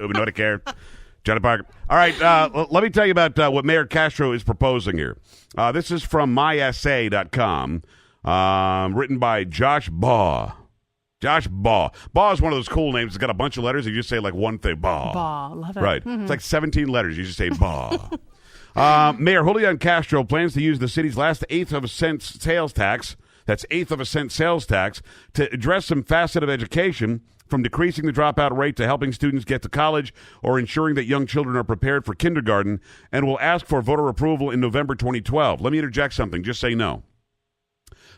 Nobody cared. Johnny Parker. All right, let me tell you about what Mayor Castro is proposing here. This is from mysa.com, written by Josh Baugh. Josh Baugh. Baugh is one of those cool names. It's got a bunch of letters. You just say like one thing. Baugh. Baugh. Love it. Right. Mm-hmm. It's like 17 letters. You just say Baugh. Mayor Julian Castro plans to use the city's last eighth of a cent sales tax, that's eighth of a cent sales tax, to address some facet of education, from decreasing the dropout rate to helping students get to college or ensuring that young children are prepared for kindergarten, and will ask for voter approval in November 2012. Let me interject something. Just say no.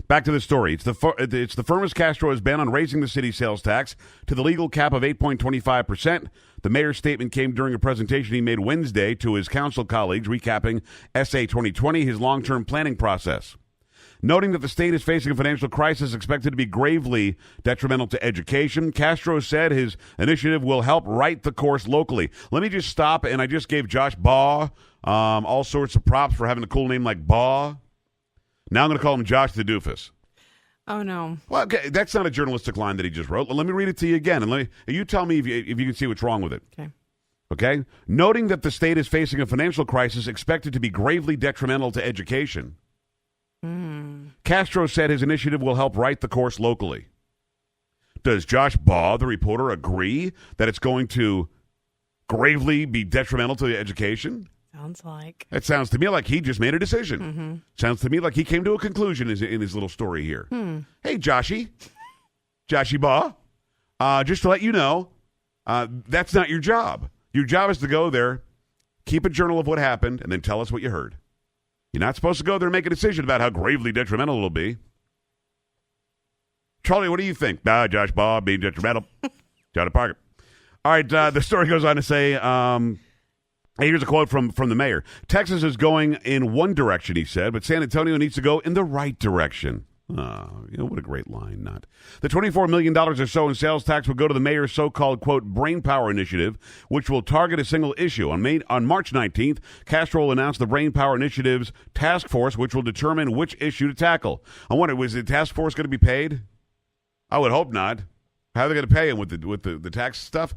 Back to the story. It's the firmest Castro has been on raising the city's sales tax to the legal cap of 8.25%. The mayor's statement came during a presentation he made Wednesday to his council colleagues, recapping SA 2020, his long-term planning process. Noting that the state is facing a financial crisis expected to be gravely detrimental to education, Castro said his initiative will help right the course locally. Let me just stop, and I just gave Josh Baugh all sorts of props for having a cool name like Baugh. Now I'm going to call him Josh the Dufus. Oh, no. Well, okay, that's not a journalistic line that he just wrote. Let me read it to you again, and you tell me if you can see what's wrong with it. Okay? Noting that the state is facing a financial crisis expected to be gravely detrimental to education, Castro said his initiative will help right the course locally. Does Josh Baugh, the reporter, agree that it's going to gravely be detrimental to the education? Sounds like. It sounds to me like he just made a decision. Mm-hmm. Sounds to me like he came to a conclusion in his little story here. Hey, Joshy Baugh, just to let you know, that's not your job. Your job is to go there, keep a journal of what happened, and then tell us what you heard. You're not supposed to go there and make a decision about how gravely detrimental it'll be. Charlie, what do you think? Josh Baugh being detrimental. Johnny Parker. All right, the story goes on to say, here's a quote from the mayor. Texas is going in one direction, he said, but San Antonio needs to go in the right direction. What a great line, not. The $24 million or so in sales tax will go to the mayor's so-called, quote, Brainpower initiative, which will target a single issue. On March 19th, Castro will announce the Brainpower Initiative's task force, which will determine which issue to tackle. I wonder, was the task force going to be paid? I would hope not. How are they going to pay him with the tax stuff?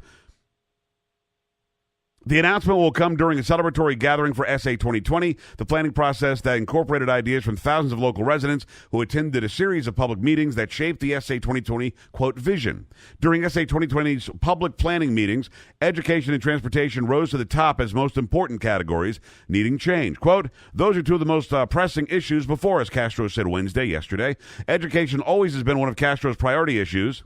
The announcement will come during a celebratory gathering for SA 2020, the planning process that incorporated ideas from thousands of local residents who attended a series of public meetings that shaped the SA 2020, quote, vision. During SA 2020's public planning meetings, education and transportation rose to the top as most important categories needing change. Quote, those are two of the most pressing issues before us, Castro said yesterday. Education always has been one of Castro's priority issues,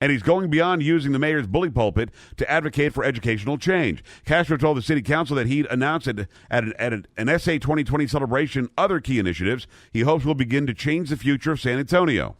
and he's going beyond using the mayor's bully pulpit to advocate for educational change. Castro told the city council that he'd announced at an SA 2020 celebration other key initiatives he hopes will begin to change the future of San Antonio.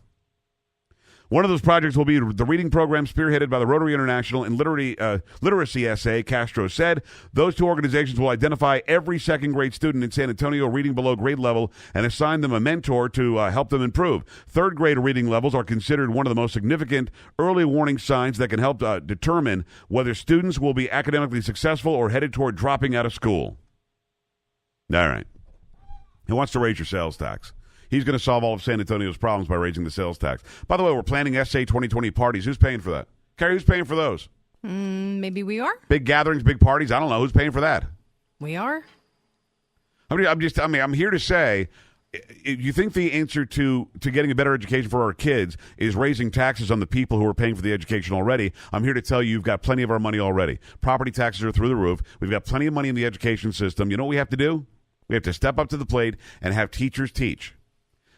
One of those projects will be the reading program spearheaded by the Rotary International and Literacy SA, Castro said. Those two organizations will identify every second-grade student in San Antonio reading below grade level and assign them a mentor to help them improve. Third-grade reading levels are considered one of the most significant early warning signs that can help determine whether students will be academically successful or headed toward dropping out of school. All right. Who wants to raise your sales tax? He's going to solve all of San Antonio's problems by raising the sales tax. By the way, we're planning SA 2020 parties. Who's paying for that? Carrie, who's paying for those? Maybe we are. Big gatherings, big parties. I don't know. Who's paying for that? We are. I'm here to say, you think the answer to getting a better education for our kids is raising taxes on the people who are paying for the education already? I'm here to tell you, you've got plenty of our money already. Property taxes are through the roof. We've got plenty of money in the education system. You know what we have to do? We have to step up to the plate and have teachers teach.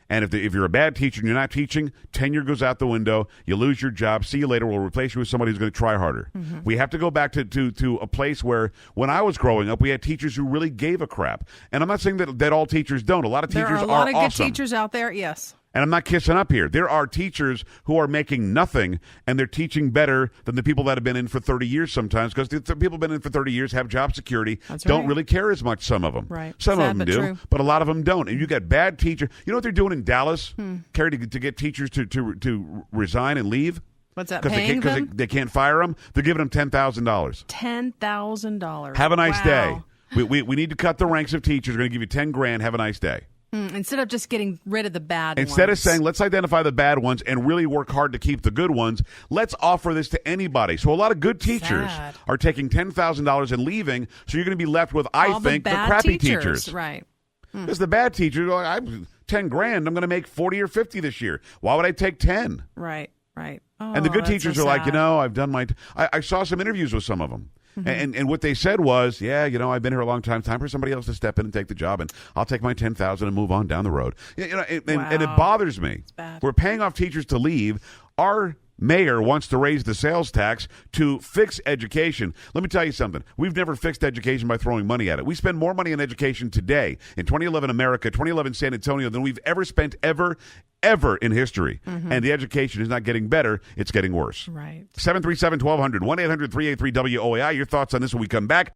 And if you're a bad teacher and you're not teaching, tenure goes out the window. You lose your job. See you later. We'll replace you with somebody who's going to try harder. Mm-hmm. We have to go back to a place where, when I was growing up, we had teachers who really gave a crap. And I'm not saying that all teachers don't. A lot of teachers are awesome. There are a lot of good teachers out there, yes. And I'm not kissing up here. There are teachers who are making nothing, and they're teaching better than the people that have been in for 30 years sometimes, because the people who have been in for 30 years have job security, don't really care as much, some of them. Right. Some Sad, of them but do, true. but a lot of them don't. And you got bad teachers. You know what they're doing in Dallas, Carrie, to get teachers to resign and leave? What's that, paying them? Because they can't fire them. They're giving them $10,000. $10,000. Have a nice day. We need to cut the ranks of teachers. We're going to give you $10,000. Have a nice day. Instead of just getting rid of the bad Instead ones. of saying, let's identify the bad ones and really work hard to keep the good ones, let's offer this to anybody. So a lot of good teachers are taking $10,000 and leaving, so you're going to be left with, I think, the crappy teachers. Right. Because the bad teachers are like, I'm $10,000, I'm going to make 40 or 50 this year. Why would I take 10? Right. Oh, And the good teachers so are like, sad. I've done my... I saw some interviews with some of them. And what they said was, I've been here a long time. Time for somebody else to step in and take the job, and I'll take my $10,000 and move on down the road. And it bothers me. We're paying off teachers to leave. Our mayor wants to raise the sales tax to fix education. Let me tell you something. We've never fixed education by throwing money at it. We spend more money on education today in 2011 America, 2011 San Antonio than we've ever spent ever in history. And the education is not getting better. It's getting worse. Right. 737-1200, 1-800-383-WOAI. Your thoughts on this when we come back.